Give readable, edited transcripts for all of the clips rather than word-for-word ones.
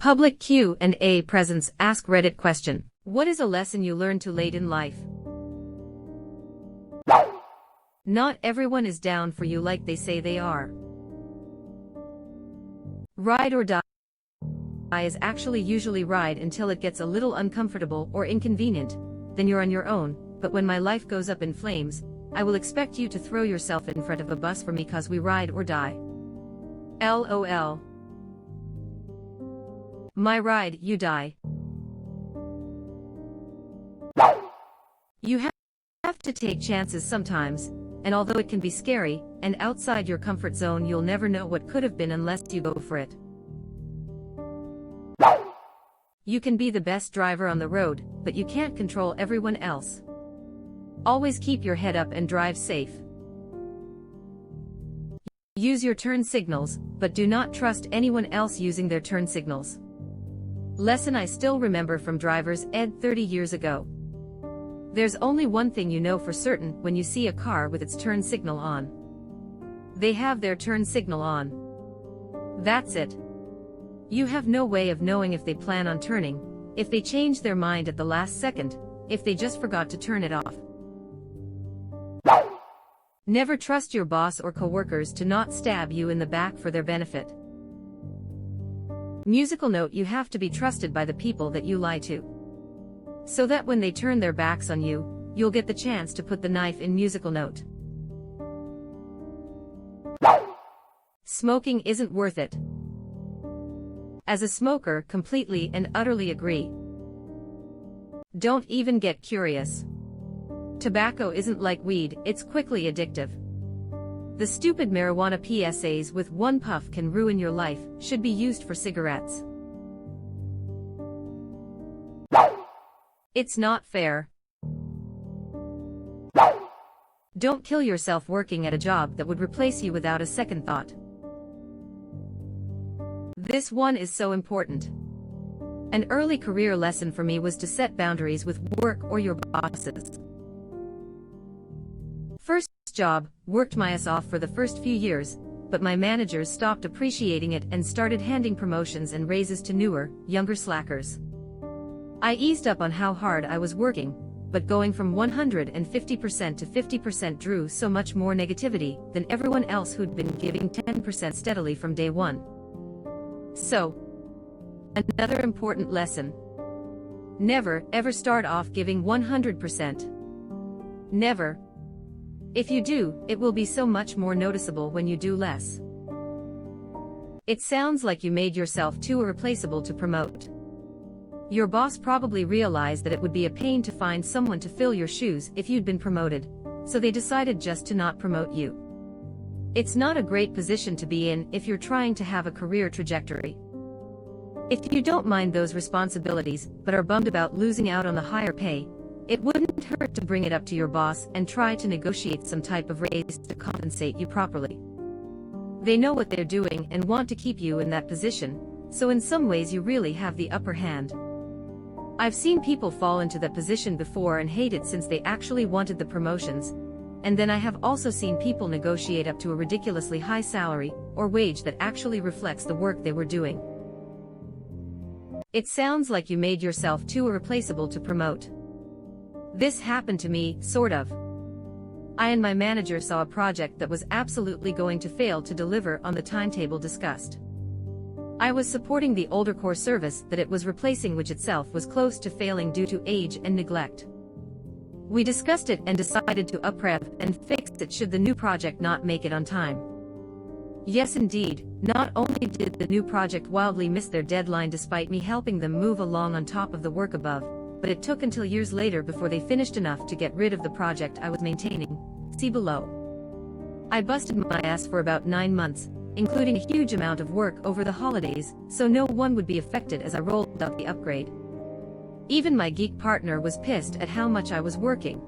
Public Q&A presents AskReddit question. What is a lesson you learned too late in life? Not everyone is down for you like they say they are. Ride or die is actually usually ride until it gets a little uncomfortable or inconvenient, then you're on your own, but when my life goes up in flames, I will expect you to throw yourself in front of a bus for me cause we ride or die. LOL. My ride, you die. You have to take chances sometimes, and although it can be scary, and outside your comfort zone, you'll never know what could have been unless you go for it. You can be the best driver on the road, but you can't control everyone else. Always keep your head up and drive safe. Use your turn signals, but do not trust anyone else using their turn signals. Lesson I still remember from driver's ed 30 years ago. There's only one thing you know for certain when you see a car with its turn signal on. They have their turn signal on. That's it. You have no way of knowing if they plan on turning, if they change their mind at the last second, if they just forgot to turn it off. Never trust your boss or coworkers to not stab you in the back for their benefit. Musical note: you have to be trusted by the people that you lie to. So that when they turn their backs on you, you'll get the chance to put the knife in musical note. Smoking isn't worth it. As a smoker, completely and utterly agree. Don't even get curious. Tobacco isn't like weed, it's quickly addictive. The stupid marijuana PSAs with one puff can ruin your life should be used for cigarettes. It's not fair. Don't kill yourself working at a job that would replace you without a second thought. This one is so important. An early career lesson for me was to set boundaries with work or your bosses. First job, worked my ass off for the first few years, but my managers stopped appreciating it and started handing promotions and raises to newer, younger slackers. I eased up on how hard I was working, but going from 150% to 50% drew so much more negativity than everyone else who'd been giving 10% steadily from day one. So, another important lesson. Never, ever start off giving 100%. Never. If you do, it will be so much more noticeable when you do less. It sounds like you made yourself too irreplaceable to promote. Your boss probably realized that it would be a pain to find someone to fill your shoes if you'd been promoted, so they decided just to not promote you. It's not a great position to be in if you're trying to have a career trajectory. If you don't mind those responsibilities but are bummed about losing out on the higher pay, it wouldn't hurt to bring it up to your boss and try to negotiate some type of raise to compensate you properly. They know what they're doing and want to keep you in that position, so in some ways you really have the upper hand. I've seen people fall into that position before and hate it since they actually wanted the promotions, and then I have also seen people negotiate up to a ridiculously high salary or wage that actually reflects the work they were doing. It sounds like you made yourself too irreplaceable to promote. This happened to me, sort of. I and my manager saw a project that was absolutely going to fail to deliver on the timetable discussed. I was supporting the older core service that it was replacing, which itself was close to failing due to age and neglect. We discussed it and decided to uprev and fix it should the new project not make it on time. Yes indeed, not only did the new project wildly miss their deadline despite me helping them move along on top of the work above, but it took until years later before they finished enough to get rid of the project I was maintaining. See below. I busted my ass for about 9 months, including a huge amount of work over the holidays, so no one would be affected as I rolled out the upgrade. Even my geek partner was pissed at how much I was working.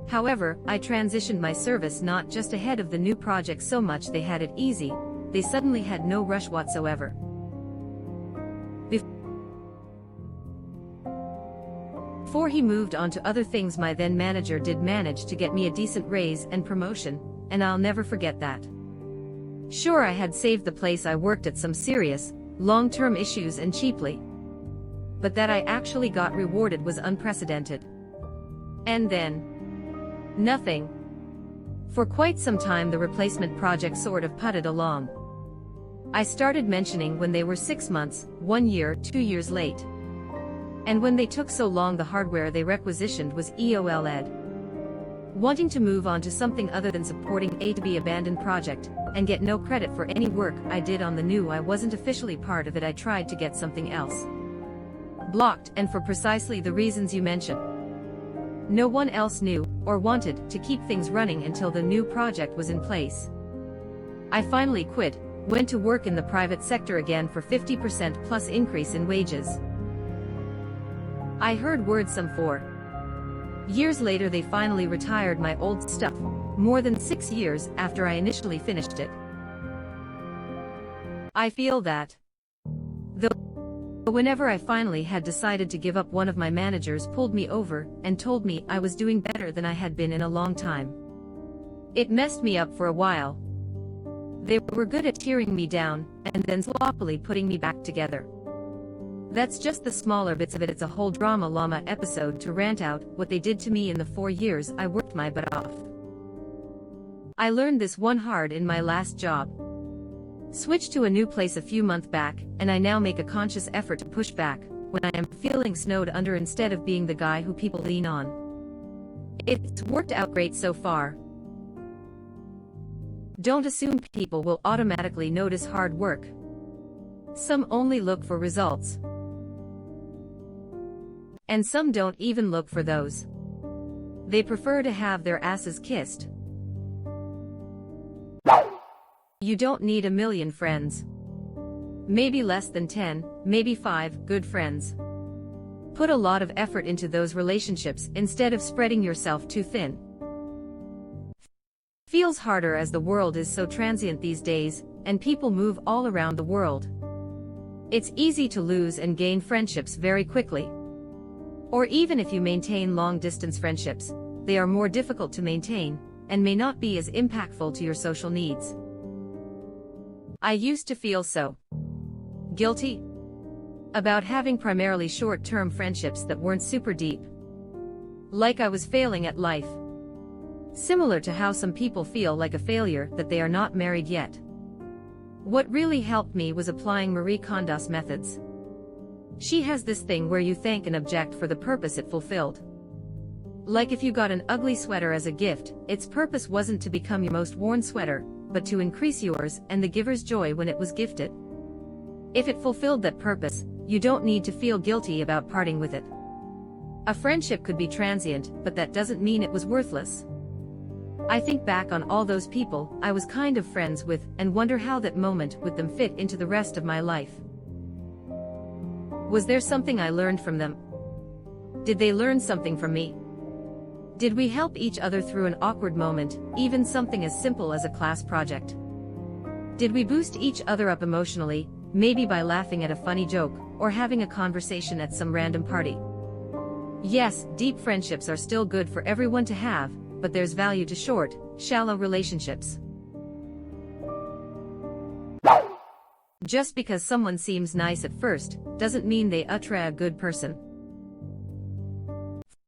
However, I transitioned my service not just ahead of the new project so much they had it easy, they suddenly had no rush whatsoever. Before he moved on to other things, my then manager did manage to get me a decent raise and promotion, and I'll never forget that. Sure, I had saved the place I worked at some serious, long-term issues and cheaply. But that I actually got rewarded was unprecedented. And then, nothing. For quite some time the replacement project sort of putted along. I started mentioning when they were 6 months, 1 year, 2 years late. And when they took so long the hardware they requisitioned was EOLed. Wanting to move on to something other than supporting a to-be abandoned project, and get no credit for any work I did on the new I wasn't officially part of it, I tried to get something else. Blocked, and for precisely the reasons you mentioned. No one else knew, or wanted, to keep things running until the new project was in place. I finally quit, went to work in the private sector again for 50% plus increase in wages. I heard word some 4 years later they finally retired my old stuff, more than 6 years after I initially finished it. I feel that, though whenever I finally had decided to give up, one of my managers pulled me over and told me I was doing better than I had been in a long time. It messed me up for a while. They were good at tearing me down, and then sloppily putting me back together. That's just the smaller bits of it. It's a whole drama llama episode to rant out what they did to me in the 4 years I worked my butt off. I learned this one hard in my last job. Switched to a new place a few months back, and I now make a conscious effort to push back when I am feeling snowed under instead of being the guy who people lean on. It's worked out great so far. Don't assume people will automatically notice hard work. Some only look for results. And some don't even look for those. They prefer to have their asses kissed. You don't need a million friends. Maybe less than 10, maybe 5 good friends. Put a lot of effort into those relationships instead of spreading yourself too thin. Feels harder as the world is so transient these days, and people move all around the world. It's easy to lose and gain friendships very quickly. Or even if you maintain long-distance friendships, they are more difficult to maintain, and may not be as impactful to your social needs. I used to feel so guilty about having primarily short-term friendships that weren't super deep. Like I was failing at life. Similar to how some people feel like a failure that they are not married yet. What really helped me was applying Marie Kondo's methods. She has this thing where you thank an object for the purpose it fulfilled. Like if you got an ugly sweater as a gift, its purpose wasn't to become your most worn sweater, but to increase yours and the giver's joy when it was gifted. If it fulfilled that purpose, you don't need to feel guilty about parting with it. A friendship could be transient, but that doesn't mean it was worthless. I think back on all those people I was kind of friends with and wonder how that moment with them fit into the rest of my life. Was there something I learned from them? Did they learn something from me? Did we help each other through an awkward moment, even something as simple as a class project? Did we boost each other up emotionally, maybe by laughing at a funny joke, or having a conversation at some random party? Yes, deep friendships are still good for everyone to have, but there's value to short, shallow relationships. Just because someone seems nice at first, doesn't mean they are a good person.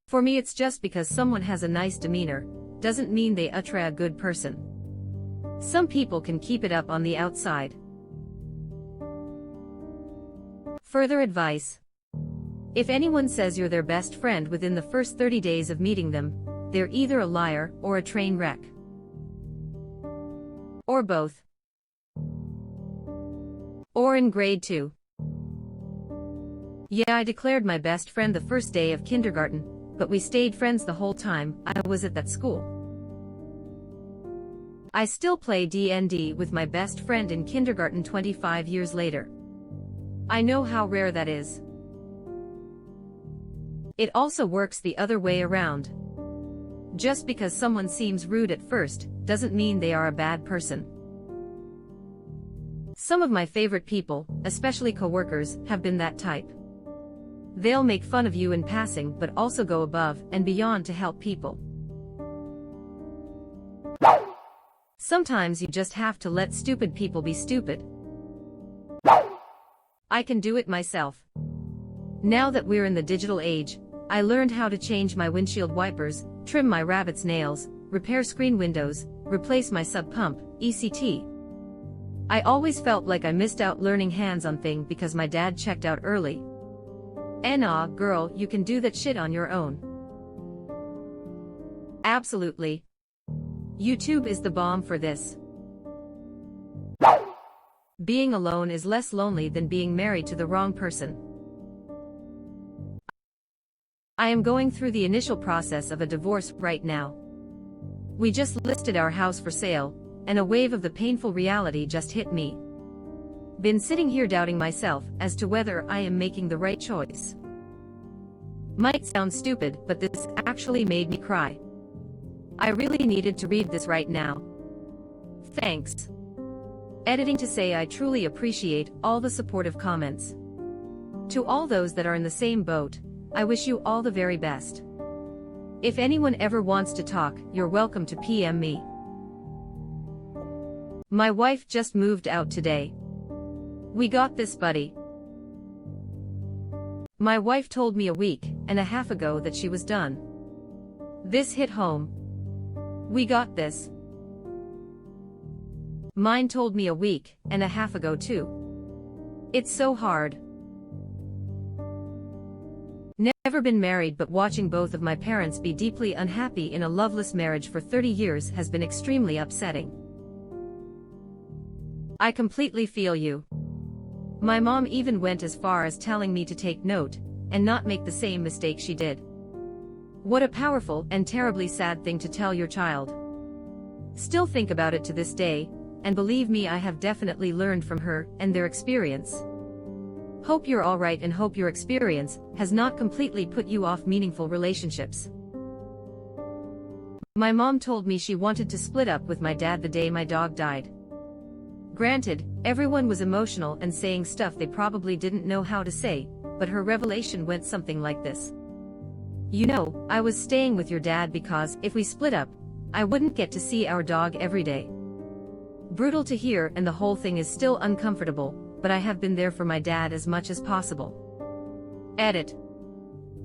For me, it's just because someone has a nice demeanor, doesn't mean they are a good person. Some people can keep it up on the outside. Further advice. If anyone says you're their best friend within the first 30 days of meeting them, they're either a liar or a train wreck. Or both. Or in grade 2. Yeah, I declared my best friend the first day of kindergarten, but we stayed friends the whole time I was at that school. I still play D&D with my best friend in kindergarten 25 years later. I know how rare that is. It also works the other way around. Just because someone seems rude at first, doesn't mean they are a bad person. Some of my favorite people, especially coworkers, have been that type. They'll make fun of you in passing but also go above and beyond to help people. Sometimes you just have to let stupid people be stupid. I can do it myself. Now that we're in the digital age, I learned how to change my windshield wipers, trim my rabbit's nails, repair screen windows, replace my sub pump, etc. I always felt like I missed out learning hands-on thing because my dad checked out early. Nah, girl, you can do that shit on your own. Absolutely. YouTube is the bomb for this. Being alone is less lonely than being married to the wrong person. I am going through the initial process of a divorce right now. We just listed our house for sale, and a wave of the painful reality just hit me. Been sitting here doubting myself as to whether I am making the right choice. Might sound stupid, but this actually made me cry. I really needed to read this right now. Thanks. Editing to say I truly appreciate all the supportive comments. To all those that are in the same boat, I wish you all the very best. If anyone ever wants to talk, you're welcome to PM me. My wife just moved out today. We got this, buddy. My wife told me a week and a half ago that she was done. This hit home. We got this. Mine told me a week and a half ago too. It's so hard. Never been married, but watching both of my parents be deeply unhappy in a loveless marriage for 30 years has been extremely upsetting. I completely feel you. My mom even went as far as telling me to take note and not make the same mistake she did. What a powerful and terribly sad thing to tell your child. Still think about it to this day, and believe me, I have definitely learned from her and their experience. Hope you're alright and hope your experience has not completely put you off meaningful relationships. My mom told me she wanted to split up with my dad the day my dog died. Granted, everyone was emotional and saying stuff they probably didn't know how to say, but her revelation went something like this. You know, I was staying with your dad because if we split up, I wouldn't get to see our dog every day. Brutal to hear, and the whole thing is still uncomfortable, but I have been there for my dad as much as possible. Edit.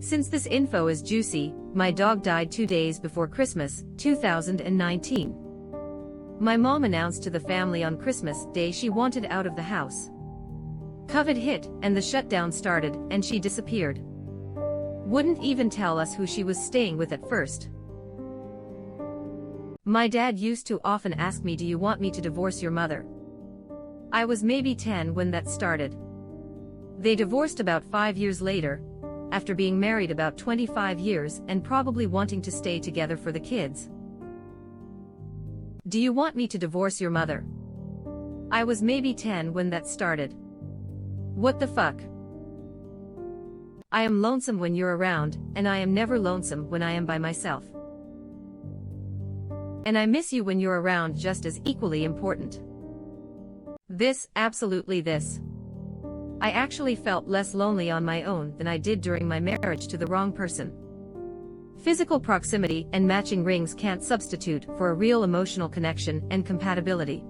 Since this info is juicy, my dog died 2 days before Christmas, 2019. My mom announced to the family on Christmas Day she wanted out of the house. COVID hit, and the shutdown started, and she disappeared. Wouldn't even tell us who she was staying with at first. My dad used to often ask me, "Do you want me to divorce your mother?" I was maybe 10 when that started. They divorced about 5 years later, after being married about 25 years and probably wanting to stay together for the kids. Do you want me to divorce your mother? I was maybe 10 when that started. What the fuck? I am lonesome when you're around, and I am never lonesome when I am by myself. And I miss you when you're around, just as equally important. This, absolutely this. I actually felt less lonely on my own than I did during my marriage to the wrong person. Physical proximity and matching rings can't substitute for a real emotional connection and compatibility.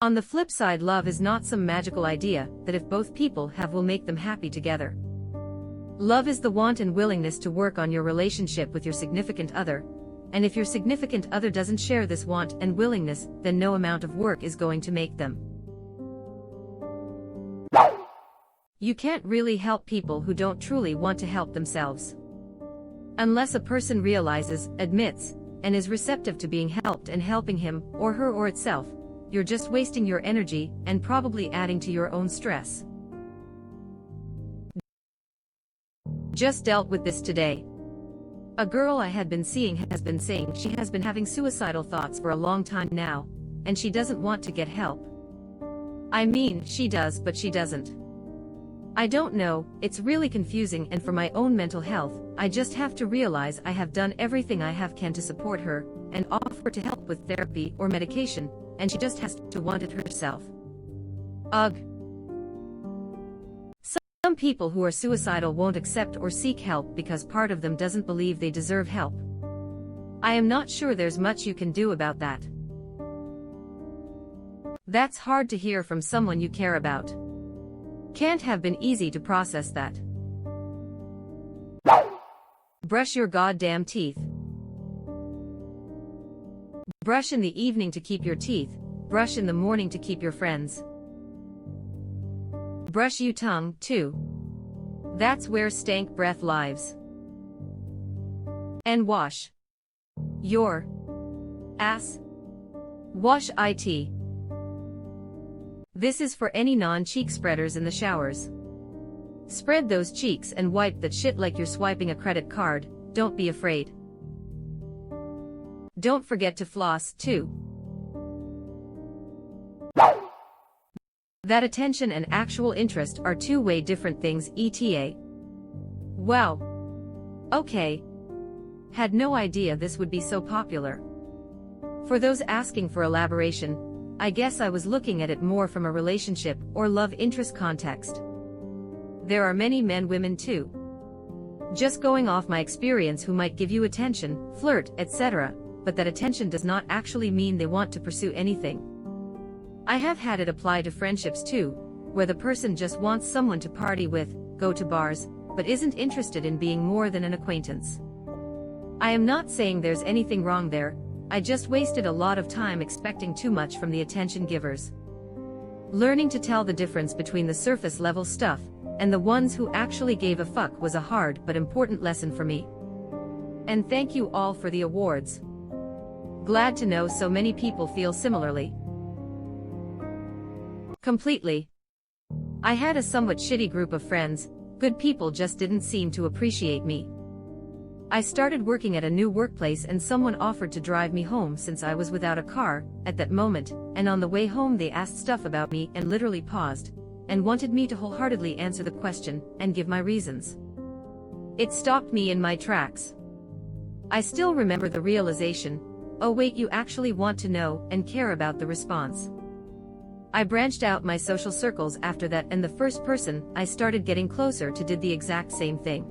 On the flip side, love is not some magical idea that if both people have will make them happy together. Love is the want and willingness to work on your relationship with your significant other, and if your significant other doesn't share this want and willingness, then no amount of work is going to make them. You can't really help people who don't truly want to help themselves. Unless a person realizes, admits, and is receptive to being helped and helping him or her or itself, you're just wasting your energy and probably adding to your own stress. Just dealt with this today. A girl I had been seeing has been saying she has been having suicidal thoughts for a long time now, and she doesn't want to get help. I mean, she does, but she doesn't. I don't know, it's really confusing, and for my own mental health, I just have to realize I have done everything I have can to support her, and offer to help with therapy or medication, and she just has to want it herself. Ugh. Some people who are suicidal won't accept or seek help because part of them doesn't believe they deserve help. I am not sure there's much you can do about that. That's hard to hear from someone you care about. Can't have been easy to process that. Brush your goddamn teeth. Brush in the evening to keep your teeth, brush in the morning to keep your friends. Brush you tongue, too. That's where stank breath lives. And wash your ass. Wash it. This is for any non-cheek spreaders in the showers. Spread those cheeks and wipe that shit like you're swiping a credit card, don't be afraid. Don't forget to floss, too. That attention and actual interest are two-way different things, eta. Wow. Okay. Had no idea this would be so popular. For those asking for elaboration, I guess I was looking at it more from a relationship or love interest context. There are many men, women too. Just going off my experience who might give you attention, flirt, etc., but that attention does not actually mean they want to pursue anything. I have had it apply to friendships too, where the person just wants someone to party with, go to bars, but isn't interested in being more than an acquaintance. I am not saying there's anything wrong there, I just wasted a lot of time expecting too much from the attention givers. Learning to tell the difference between the surface level stuff and the ones who actually gave a fuck was a hard but important lesson for me. And thank you all for the awards. Glad to know so many people feel similarly. Completely. I had a somewhat shitty group of friends, good people just didn't seem to appreciate me. I started working at a new workplace and someone offered to drive me home since I was without a car at that moment, and on the way home they asked stuff about me and literally paused, and wanted me to wholeheartedly answer the question and give my reasons. It stopped me in my tracks. I still remember the realization, oh wait, you actually want to know and care about the response. I branched out my social circles after that, and the first person I started getting closer to did the exact same thing.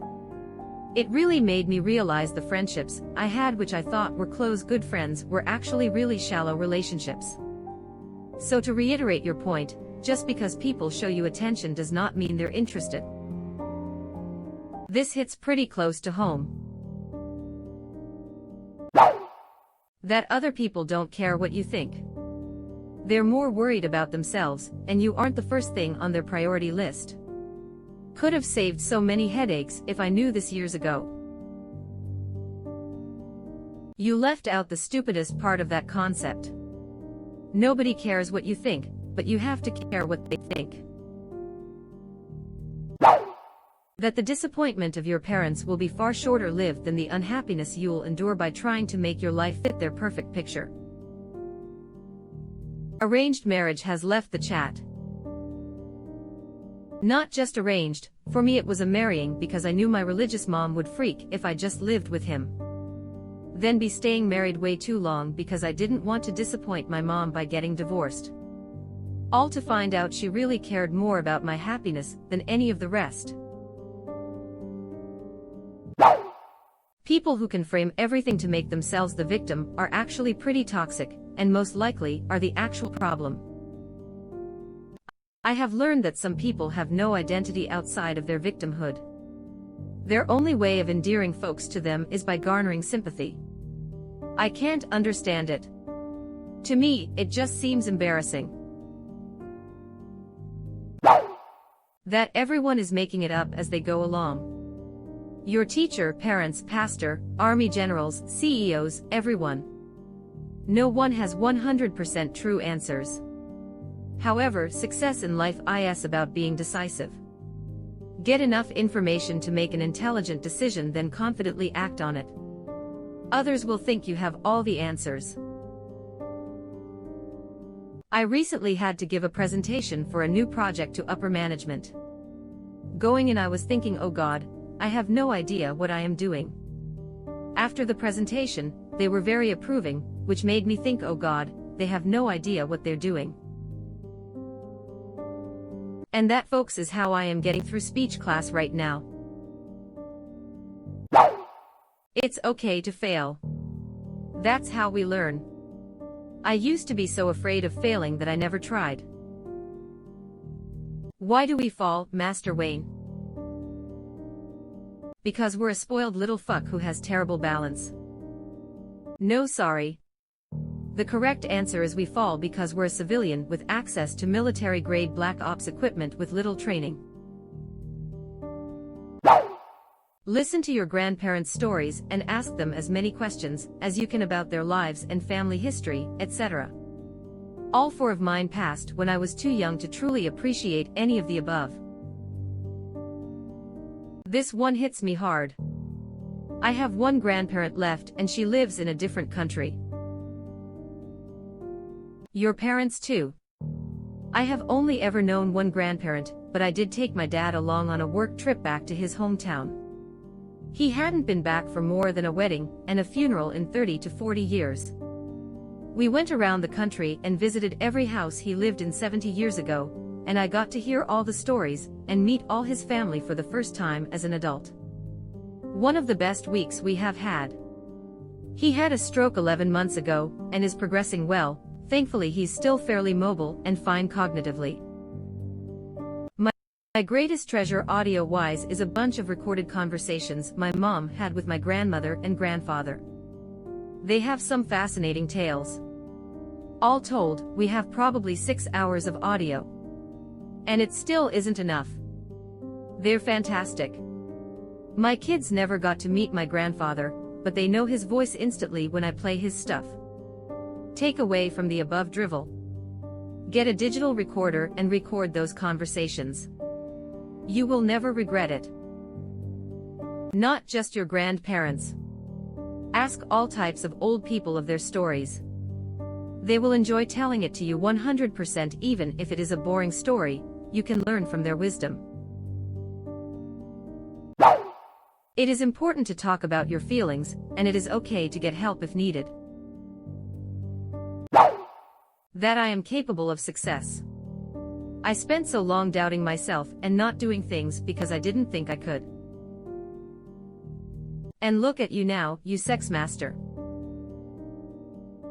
It really made me realize the friendships I had, which I thought were close good friends, were actually really shallow relationships. So to reiterate your point, just because people show you attention does not mean they're interested. This hits pretty close to home. That other people don't care what you think. They're more worried about themselves, and you aren't the first thing on their priority list. Could have saved so many headaches if I knew this years ago. You left out the stupidest part of that concept. Nobody cares what you think, but you have to care what they think. That the disappointment of your parents will be far shorter lived than the unhappiness you'll endure by trying to make your life fit their perfect picture. Arranged marriage has left the chat. Not just arranged, for me it was a marrying because I knew my religious mom would freak if I just lived with him. Then be staying married way too long because I didn't want to disappoint my mom by getting divorced. All to find out she really cared more about my happiness than any of the rest. People who can frame everything to make themselves the victim are actually pretty toxic, and most likely are the actual problem. I have learned that some people have no identity outside of their victimhood. Their only way of endearing folks to them is by garnering sympathy. I can't understand it. To me, it just seems embarrassing. That everyone is making it up as they go along. Your teacher, parents, pastor, army generals, CEOs, everyone. No one has 100% true answers. However, success in life is about being decisive. Get enough information to make an intelligent decision, then confidently act on it. Others will think you have all the answers. I recently had to give a presentation for a new project to upper management. Going in, I was thinking, oh God, I have no idea what I am doing. After the presentation, they were very approving, which made me think, oh God, they have no idea what they're doing. And that, folks, is how I am getting through speech class right now. It's okay to fail. That's how we learn. I used to be so afraid of failing that I never tried. Why do we fall, Master Wayne? Because we're a spoiled little fuck who has terrible balance. No, sorry. The correct answer is we fall because we're a civilian with access to military-grade black ops equipment with little training. Listen to your grandparents' stories and ask them as many questions as you can about their lives and family history, etc. All four of mine passed when I was too young to truly appreciate any of the above. This one hits me hard. I have one grandparent left and she lives in a different country. Your parents too? I have only ever known one grandparent, but I did take my dad along on a work trip back to his hometown. He hadn't been back for more than a wedding and a funeral in 30 to 40 years. We went around the country and visited every house he lived in 70 years ago, and I got to hear all the stories and meet all his family for the first time as an adult. One of the best weeks we have had. He had a stroke 11 months ago and is progressing well. Thankfully he's still fairly mobile and fine cognitively. My greatest treasure audio-wise is a bunch of recorded conversations my mom had with my grandmother and grandfather. They have some fascinating tales. All told, we have probably 6 hours of audio. And it still isn't enough. They're fantastic. My kids never got to meet my grandfather, but they know his voice instantly when I play his stuff. Take away from the above drivel. Get a digital recorder and record those conversations. You will never regret it. Not just your grandparents. Ask all types of old people of their stories. They will enjoy telling it to you 100%. Even if it is a boring story, you can learn from their wisdom. It is important to talk about your feelings, and it is okay to get help if needed. That I am capable of success. I spent so long doubting myself and not doing things because I didn't think I could. And look at you now, you sex master.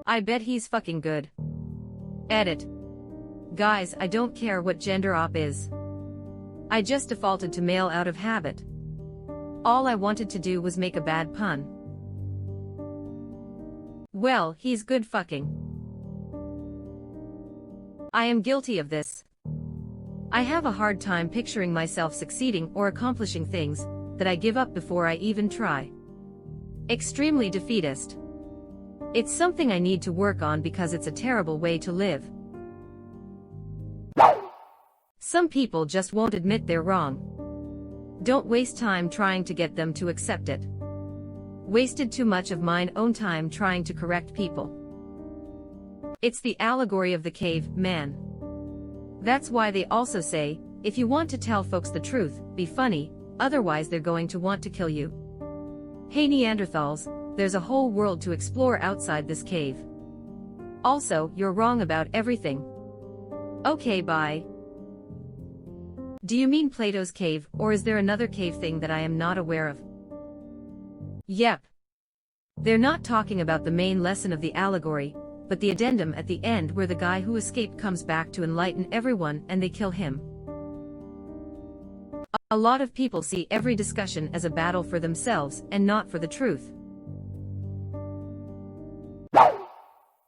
I bet he's fucking good. Edit. Guys, I don't care what gender op is. I just defaulted to male out of habit. All I wanted to do was make a bad pun. Well, he's good fucking. I am guilty of this. I have a hard time picturing myself succeeding or accomplishing things that I give up before I even try. Extremely defeatist. It's something I need to work on because it's a terrible way to live. Some people just won't admit they're wrong. Don't waste time trying to get them to accept it. Wasted too much of mine own time trying to correct people. It's the allegory of the cave man. That's why they also say, if you want to tell folks the truth, be funny, otherwise they're going to want to kill you. Hey Neanderthals, there's a whole world to explore outside this cave. Also, you're wrong about everything. Okay, bye. Do you mean Plato's cave, or is there another cave thing that I am not aware of? Yep. They're not talking about the main lesson of the allegory, but the addendum at the end where the guy who escaped comes back to enlighten everyone and they kill him. A lot of people see every discussion as a battle for themselves and not for the truth.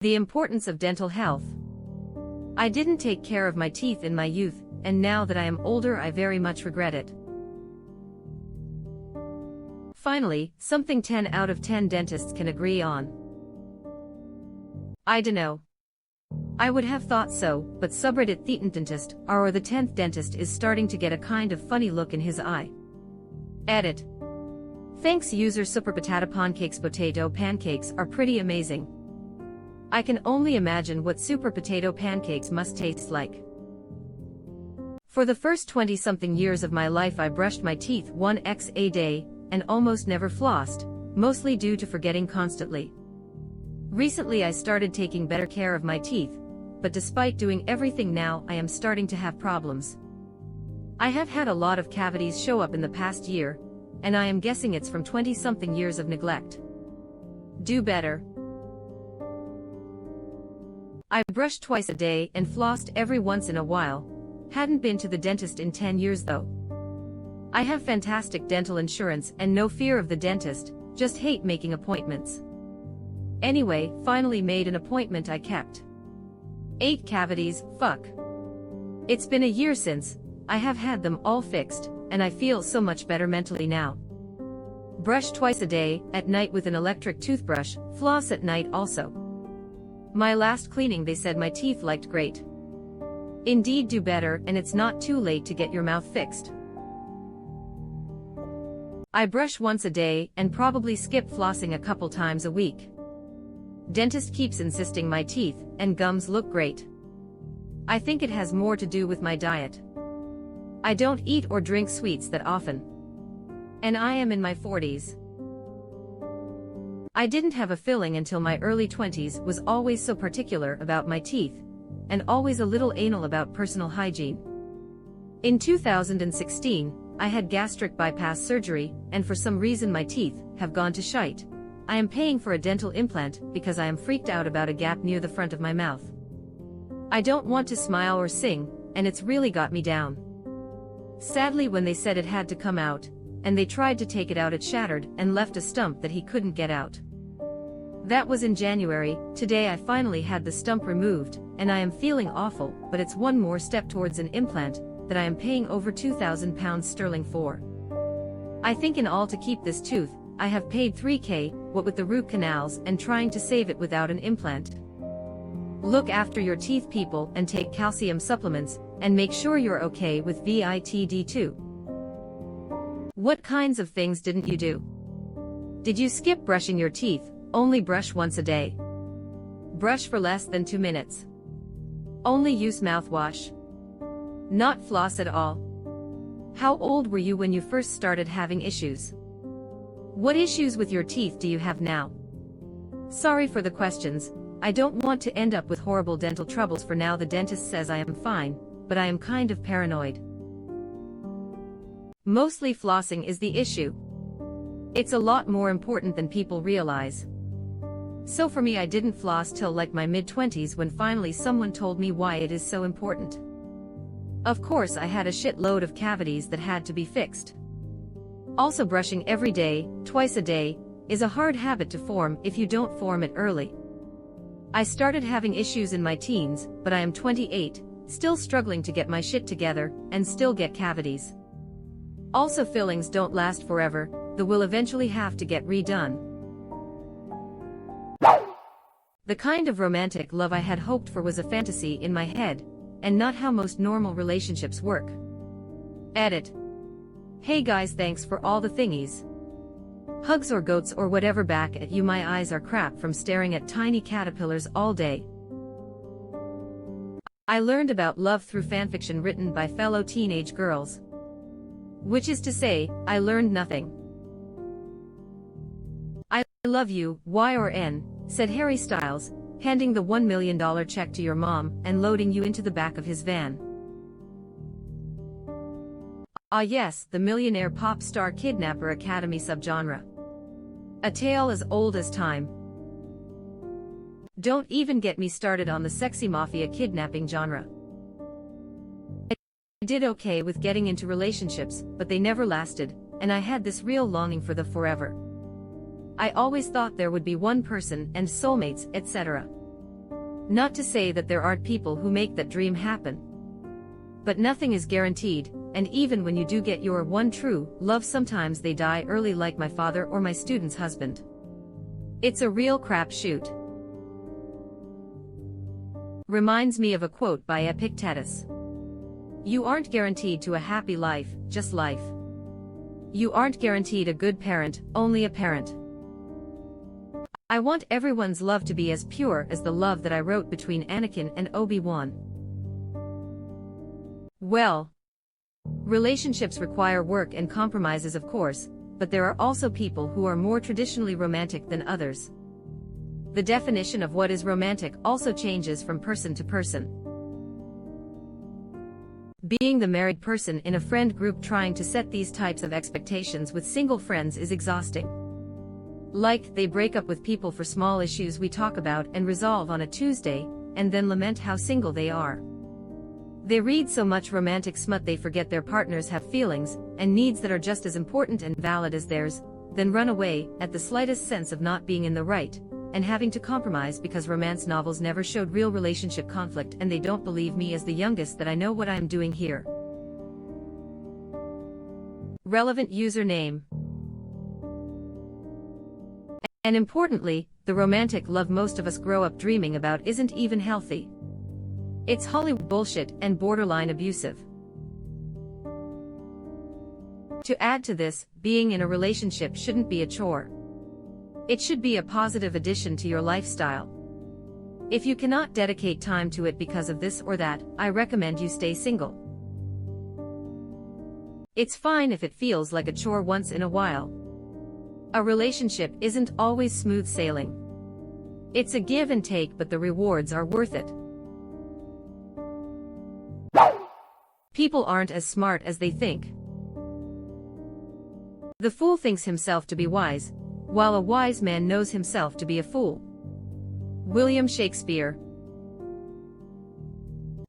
The importance of dental health. I didn't take care of my teeth in my youth, and now that I am older I very much regret it. Finally, something 10 out of 10 dentists can agree on. I dunno. I would have thought so, but subreddit dentist or the 10th dentist is starting to get a kind of funny look in his eye. Edit. Thanks user super potato pancakes are pretty amazing. I can only imagine what super potato pancakes must taste like. For the first 20-something years of my life I brushed my teeth 1x a day, and almost never flossed, mostly due to forgetting constantly. Recently I started taking better care of my teeth, but despite doing everything now I am starting to have problems. I have had a lot of cavities show up in the past year, and I am guessing it's from 20-something years of neglect. Do better. I brushed twice a day and flossed every once in a while, Hadn't been to the dentist in 10 years though. I have fantastic dental insurance and no fear of the dentist, just hate making appointments. Anyway, finally made an appointment I kept. 8 cavities, fuck. It's been a year since I have had them all fixed, and I feel so much better mentally now. Brush twice a day, at night with an electric toothbrush, floss at night also. My last cleaning they said my teeth liked great. Indeed do better, and it's not too late to get your mouth fixed. I brush once a day and probably skip flossing a couple times a week. Dentist keeps insisting my teeth and gums look great. I think it has more to do with my diet. I don't eat or drink sweets that often. And I am in my 40s. I didn't have a filling until my early 20s, was always so particular about my teeth, and always a little anal about personal hygiene. In 2016, I had gastric bypass surgery, and for some reason my teeth have gone to shite. I am paying for a dental implant because I am freaked out about a gap near the front of my mouth. I don't want to smile or sing, and it's really got me down. Sadly, when they said it had to come out, and they tried to take it out, it shattered and left a stump that he couldn't get out. That was in January. Today I finally had the stump removed, and I am feeling awful, but it's one more step towards an implant that I am paying over £2,000 for. I think in all to keep this tooth, I have paid $3,000, what with the root canals and trying to save it without an implant. Look after your teeth, people, and take calcium supplements, and make sure you're okay with VITD too. What kinds of things didn't you do? Did you skip brushing your teeth, only brush once a day? Brush for less than 2 minutes? Only use mouthwash? Not floss at all? How old were you when you first started having issues? What issues with your teeth do you have now? Sorry for the questions. I don't want to end up with horrible dental troubles. For now the dentist says I am fine, but I am kind of paranoid. Mostly flossing is the issue. It's a lot more important than people realize. So for me, I didn't floss till like my mid-20s, when finally someone told me why it is so important. Of course I had a shitload of cavities that had to be fixed. Also, brushing every day, twice a day, is a hard habit to form if you don't form it early. I started having issues in my teens, but I am 28, still struggling to get my shit together, and still get cavities. Also, fillings don't last forever, they will eventually have to get redone. The kind of romantic love I had hoped for was a fantasy in my head, and not how most normal relationships work. Edit. Hey guys, thanks for all the thingies. Hugs or goats or whatever back at you. My eyes are crap from staring at tiny caterpillars all day. I learned about love through fanfiction written by fellow teenage girls. Which is to say, I learned nothing. I love you, Y or N, said Harry Styles, handing the $1 million check to your mom and loading you into the back of his van. Ah yes, the millionaire pop star kidnapper academy subgenre. A tale as old as time. Don't even get me started on the sexy mafia kidnapping genre. I did okay with getting into relationships, but they never lasted, and I had this real longing for the forever. I always thought there would be one person and soulmates, etc. Not to say that there aren't people who make that dream happen. But nothing is guaranteed, and even when you do get your one true love, sometimes they die early, like my father or my student's husband. It's a real crapshoot. Reminds me of a quote by Epictetus. You aren't guaranteed to a happy life, just life. You aren't guaranteed a good parent, only a parent. I want everyone's love to be as pure as the love that I wrote between Anakin and Obi-Wan. Well, relationships require work and compromises, of course, but there are also people who are more traditionally romantic than others. The definition of what is romantic also changes from person to person. Being the married person in a friend group trying to set these types of expectations with single friends is exhausting. Like, they break up with people for small issues we talk about and resolve on a Tuesday, and then lament how single they are. They read so much romantic smut they forget their partners have feelings and needs that are just as important and valid as theirs, then run away at the slightest sense of not being in the right and having to compromise because romance novels never showed real relationship conflict, and they don't believe me as the youngest that I know what I am doing here. Relevant username. And importantly, the romantic love most of us grow up dreaming about isn't even healthy. It's Hollywood bullshit and borderline abusive. To add to this, being in a relationship shouldn't be a chore. It should be a positive addition to your lifestyle. If you cannot dedicate time to it because of this or that, I recommend you stay single. It's fine if it feels like a chore once in a while. A relationship isn't always smooth sailing. It's a give and take, but the rewards are worth it. People aren't as smart as they think. The fool thinks himself to be wise, while a wise man knows himself to be a fool. William Shakespeare.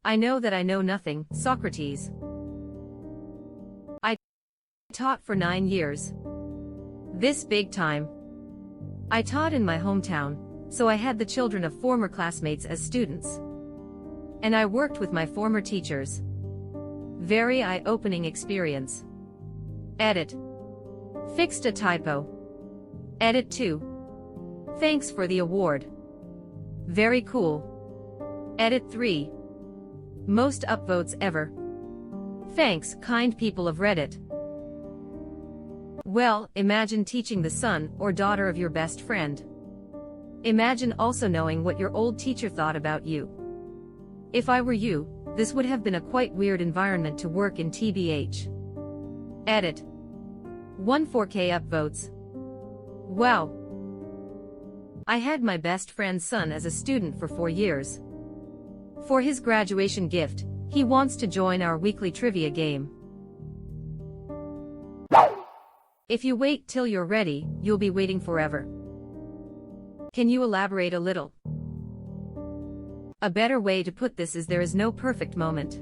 I know that I know nothing, Socrates. I taught for 9 years. This big time. I taught in my hometown, so I had the children of former classmates as students. And I worked with my former teachers. Very eye-opening experience. Edit. Fixed a typo. Edit 2. Thanks for the award. Very cool. Edit 3. Most upvotes ever. Thanks, kind people of Reddit. Well, imagine teaching the son or daughter of your best friend. Imagine also knowing what your old teacher thought about you. If I were you, this would have been a quite weird environment to work in TBH. Edit. 4K upvotes. Wow. I had my best friend's son as a student for 4 years. For his graduation gift, he wants to join our weekly trivia game. If you wait till you're ready, you'll be waiting forever. Can you elaborate a little? A better way to put this is there is no perfect moment.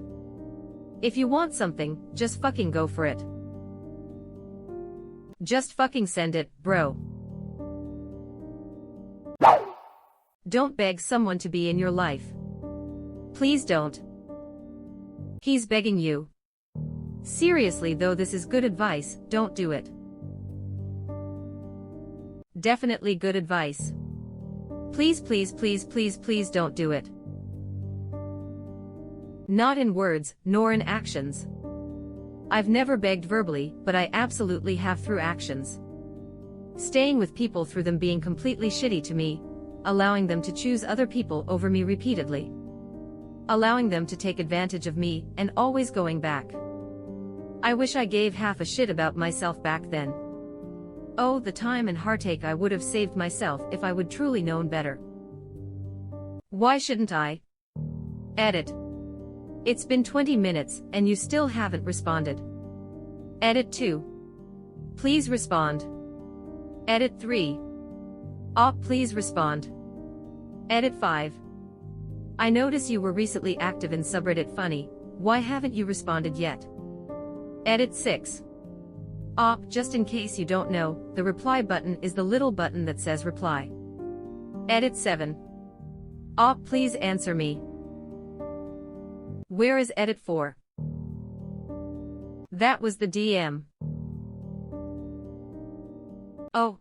If you want something, just fucking go for it. Just fucking send it, bro. Don't beg someone to be in your life. Please don't. He's begging you. Seriously though, this is good advice, don't do it. Definitely good advice. Please, please, please, please, please don't do it. Not in words, nor in actions. I've never begged verbally, but I absolutely have through actions. Staying with people through them being completely shitty to me, allowing them to choose other people over me repeatedly. Allowing them to take advantage of me, and always going back. I wish I gave half a shit about myself back then. Oh, the time and heartache I would have saved myself if I would truly known better. Why shouldn't I? Edit. It's been 20 minutes, and you still haven't responded. Edit 2. Please respond. Edit 3. Please respond. Edit 5. I notice you were recently active in subreddit funny, why haven't you responded yet? Edit 6. Just in case you don't know, the reply button is the little button that says reply. Edit 7. Please answer me. Where is edit 4? That was the DM. Oh.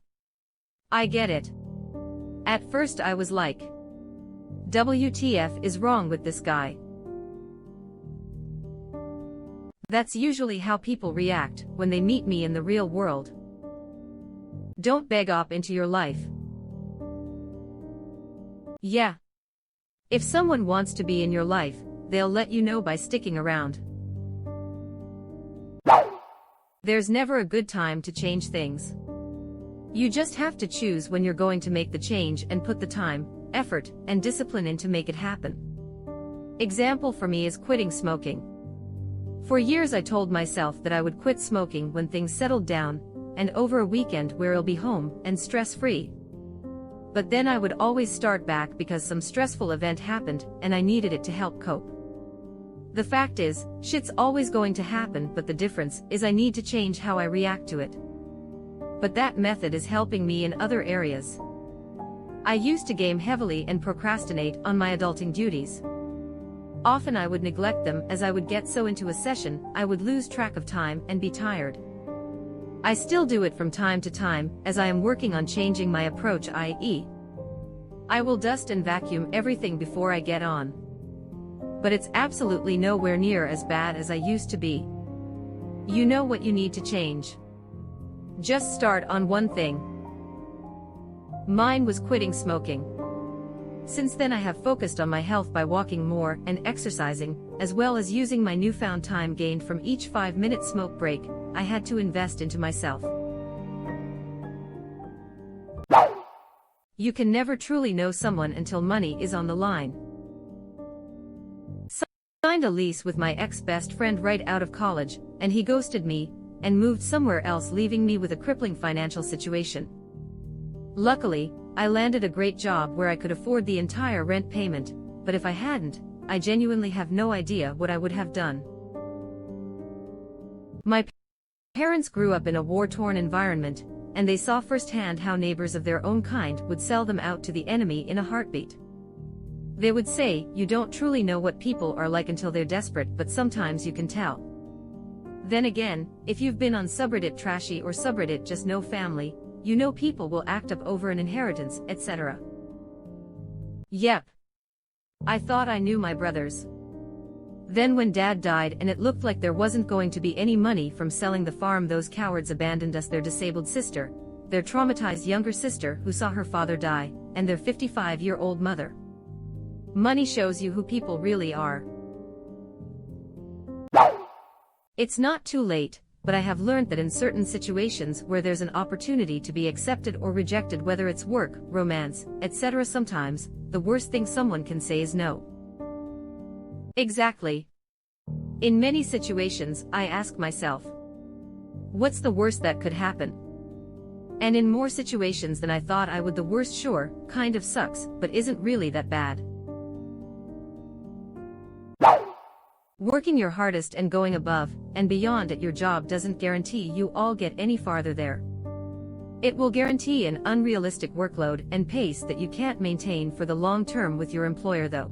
I get it. At first I was like, WTF is wrong with this guy? That's usually how people react when they meet me in the real world. Don't beg op into your life. Yeah. If someone wants to be in your life, they'll let you know by sticking around. There's never a good time to change things. You just have to choose when you're going to make the change and put the time, effort, and discipline in to make it happen. Example for me is quitting smoking. For years I told myself that I would quit smoking when things settled down, and over a weekend where I'll be home and stress-free. But then I would always start back because some stressful event happened and I needed it to help cope. The fact is, shit's always going to happen, but the difference is I need to change how I react to it. But that method is helping me in other areas. I used to game heavily and procrastinate on my adulting duties. Often I would neglect them as I would get so into a session, I would lose track of time and be tired. I still do it from time to time, as I am working on changing my approach, i.e., I will dust and vacuum everything before I get on. But it's absolutely nowhere near as bad as I used to be. You know what you need to change. Just start on one thing. Mine was quitting smoking. Since then I have focused on my health by walking more and exercising, as well as using my newfound time gained from each 5-minute smoke break. I had to invest into myself. You can never truly know someone until money is on the line. Signed a lease with my ex-best friend right out of college, and he ghosted me and moved somewhere else, leaving me with a crippling financial situation. Luckily, I landed a great job where I could afford the entire rent payment, but if I hadn't, I genuinely have no idea what I would have done. My parents grew up in a war-torn environment, and they saw firsthand how neighbors of their own kind would sell them out to the enemy in a heartbeat. They would say, "You don't truly know what people are like until they're desperate, but sometimes you can tell." Then again, if you've been on subreddit trashy or subreddit just no family, you know people will act up over an inheritance, etc. Yep. I thought I knew my brothers. Then when Dad died and it looked like there wasn't going to be any money from selling the farm, those cowards abandoned us, their disabled sister, their traumatized younger sister who saw her father die, and their 55-year-old mother. Money shows you who people really are. It's not too late, but I have learned that in certain situations where there's an opportunity to be accepted or rejected, whether it's work, romance, etc., sometimes the worst thing someone can say is no. Exactly. In many situations, I ask myself, what's the worst that could happen? And in more situations than I thought I would, the worst sure, kind of sucks, but isn't really that bad. Working your hardest and going above and beyond at your job doesn't guarantee you all get any farther there. It will guarantee an unrealistic workload and pace that you can't maintain for the long term with your employer, though.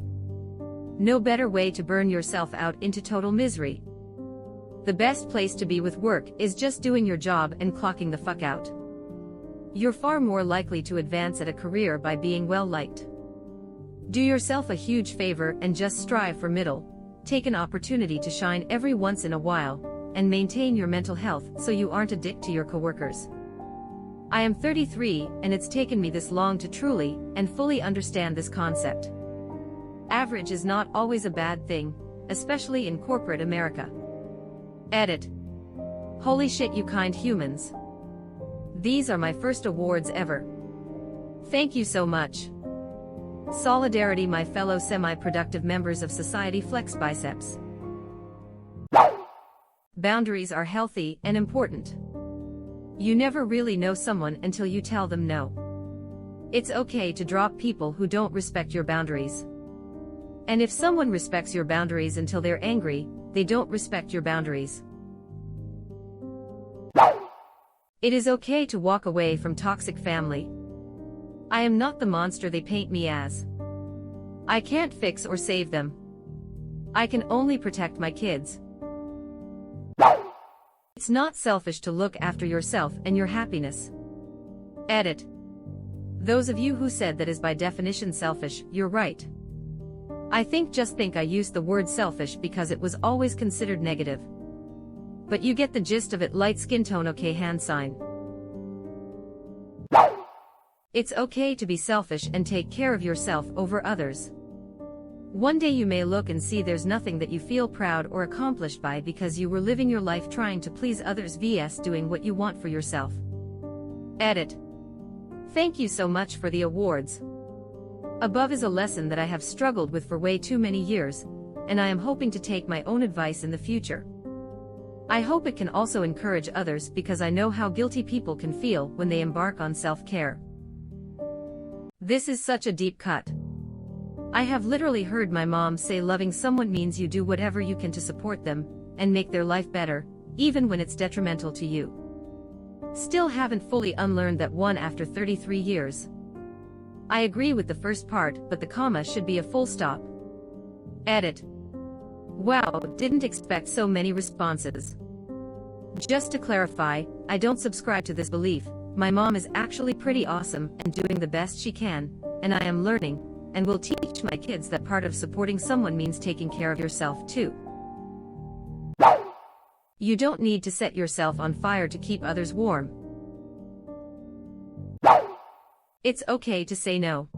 No better way to burn yourself out into total misery. The best place to be with work is just doing your job and clocking the fuck out. You're far more likely to advance at a career by being well liked. Do yourself a huge favor and just strive for middle. Take an opportunity to shine every once in a while, and maintain your mental health so you aren't a dick to your coworkers. I am 33, and it's taken me this long to truly and fully understand this concept. Average is not always a bad thing, especially in corporate America. Edit. Holy shit, you kind humans. These are my first awards ever. Thank you so much. Solidarity, my fellow semi-productive members of society. Flex biceps. Boundaries are healthy and important. You never really know someone until you tell them no. It's okay to drop people who don't respect your boundaries. And if someone respects your boundaries until they're angry, they don't respect your boundaries. It is okay to walk away from toxic family. I am not the monster they paint me as. I can't fix or save them. I can only protect my kids. It's not selfish to look after yourself and your happiness. Edit. Those of you who said that is by definition selfish, you're right. I think I used the word selfish because it was always considered negative. But you get the gist of it. Light skin tone, okay, hand sign. It's okay to be selfish and take care of yourself over others. One day you may look and see there's nothing that you feel proud or accomplished by because you were living your life trying to please others vs doing what you want for yourself. Edit. Thank you so much for the awards. Above is a lesson that I have struggled with for way too many years, and I am hoping to take my own advice in the future. I hope it can also encourage others because I know how guilty people can feel when they embark on self-care. This is such a deep cut. I have literally heard my mom say loving someone means you do whatever you can to support them and make their life better, even when it's detrimental to you. Still haven't fully unlearned that one after 33 years. I agree with the first part, but the comma should be a full stop. Edit. Wow, didn't expect so many responses. Just to clarify, I don't subscribe to this belief. My mom is actually pretty awesome and doing the best she can, and I am learning, and will teach my kids that part of supporting someone means taking care of yourself too. You don't need to set yourself on fire to keep others warm. It's okay to say no.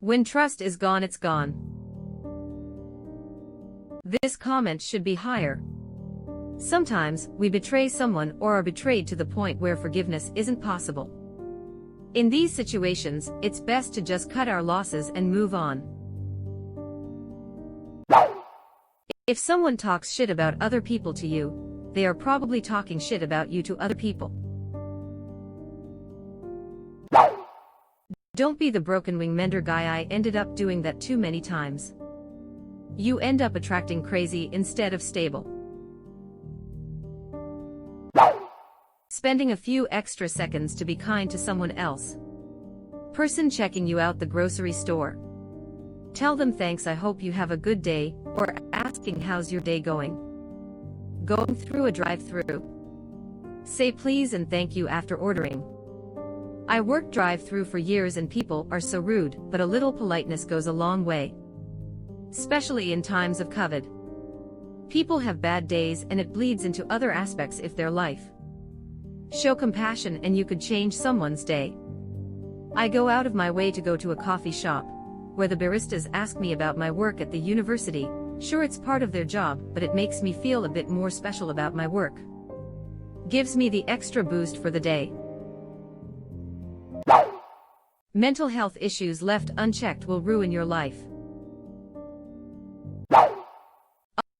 When trust is gone, it's gone. This comment should be higher. Sometimes, we betray someone or are betrayed to the point where forgiveness isn't possible. In these situations, it's best to just cut our losses and move on. If someone talks shit about other people to you, they are probably talking shit about you to other people. Don't be the broken wing mender guy. I ended up doing that too many times. You end up attracting crazy instead of stable. Spending a few extra seconds to be kind to someone else. Person checking you out the grocery store. Tell them thanks, I hope you have a good day, or asking how's your day going. Going through a drive-thru. Say please and thank you after ordering. I worked drive-thru for years and people are so rude, but a little politeness goes a long way. Especially in times of COVID. People have bad days and it bleeds into other aspects of their life. Show compassion and you could change someone's day. I go out of my way to go to a coffee shop, where the baristas ask me about my work at the university. Sure, it's part of their job, but it makes me feel a bit more special about my work. Gives me the extra boost for the day. Mental health issues left unchecked will ruin your life.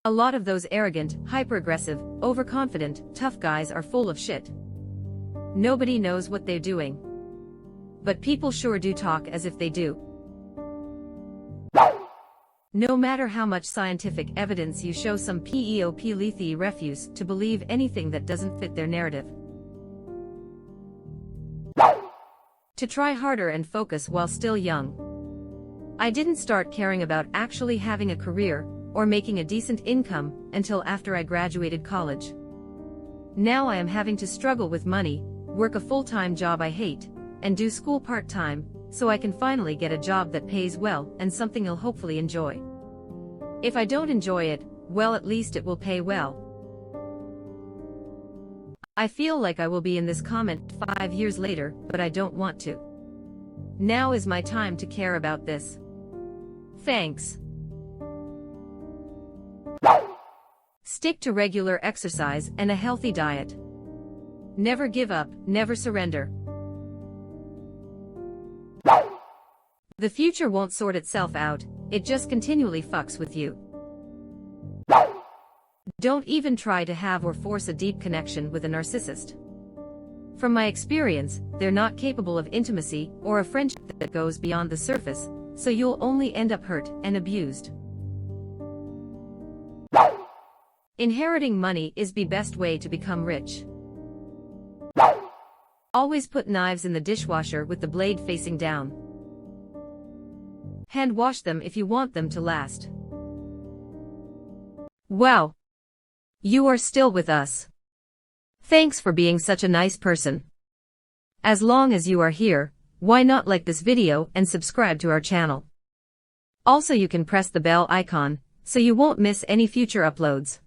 A lot of those arrogant, hyper-aggressive, overconfident, tough guys are full of shit. Nobody knows what they're doing. But people sure do talk as if they do. No matter how much scientific evidence you show, some people refuse to believe anything that doesn't fit their narrative. To try harder and focus while still young. I didn't start caring about actually having a career or making a decent income until after I graduated college. Now I am having to struggle with money, work a full-time job I hate, and do school part-time, so I can finally get a job that pays well and something I'll hopefully enjoy. If I don't enjoy it, well, at least it will pay well. I feel like I will be in this comment 5 years later, but I don't want to. Now is my time to care about this. Thanks. Stick to regular exercise and a healthy diet. Never give up, never surrender. The future won't sort itself out, it just continually fucks with you. Don't even try to have or force a deep connection with a narcissist. From my experience, they're not capable of intimacy or a friendship that goes beyond the surface, so you'll only end up hurt and abused. Inheriting money is the best way to become rich. Always put knives in the dishwasher with the blade facing down. Hand wash them if you want them to last. Wow! You are still with us. Thanks for being such a nice person. As long as you are here, why not like this video and subscribe to our channel? Also, you can press the bell icon, so you won't miss any future uploads.